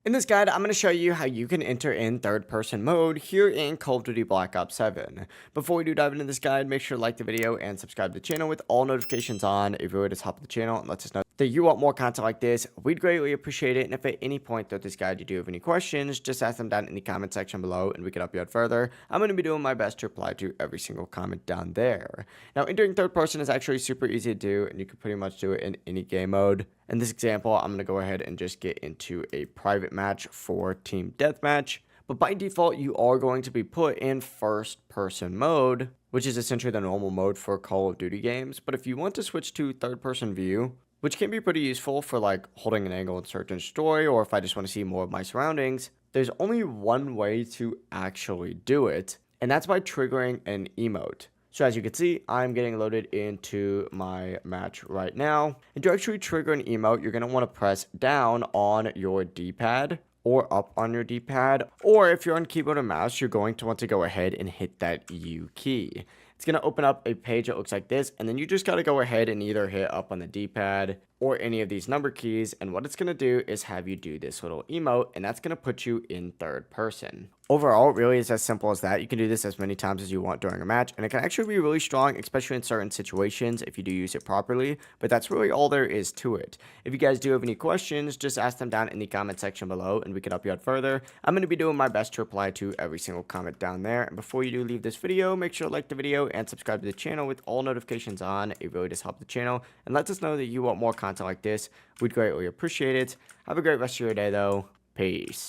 In this guide, I'm going to show you how you can enter in third-person mode here in Call of Duty Black Ops 7. Before we do dive into this guide, make sure to like the video and subscribe to the channel with all notifications on if you're at the top of the channel and lets us know that you want more content like this. We'd greatly appreciate it, and if at any point throughout this guide you do have any questions, just ask them down in the comment section below and we can help you out further. I'm going to be doing my best to reply to every single comment down there. Now, entering third person is actually super easy to do, and you can pretty much do it in any game mode. In this example, I'm going to go ahead and just get into a private match for team deathmatch. But by default, you are going to be put in first person mode, which is essentially the normal mode for Call of Duty games. But if you want to switch to third person view, which can be pretty useful for like holding an angle in search and destroy, or if I just want to see more of my surroundings, there's only one way to actually do it, and that's by triggering an emote. So as you can see, I'm getting loaded into my match right now. And to actually trigger an emote, you're going to want to press down on your D-pad or up on your D-pad. Or if you're on keyboard and mouse, you're going to want to go ahead and hit that U key. It's going to open up a page that looks like this, and then you just got to go ahead and either hit up on the D-pad or any of these number keys, and what it's going to do is have you do this little emote, and that's going to put you in third person. Overall, it really is as simple as that. You can do this as many times as you want during a match, and it can actually be really strong, especially in certain situations if you do use it properly, but that's really all there is to it. If you guys do have any questions, just ask them down in the comment section below, and we can help you out further. I'm going to be doing my best to reply to every single comment down there, and before you do leave this video, make sure to like the video and subscribe to the channel with all notifications on. It really does help the channel, and lets us know that you want more content like this. We'd greatly appreciate it. Have a great rest of your day, though. Peace.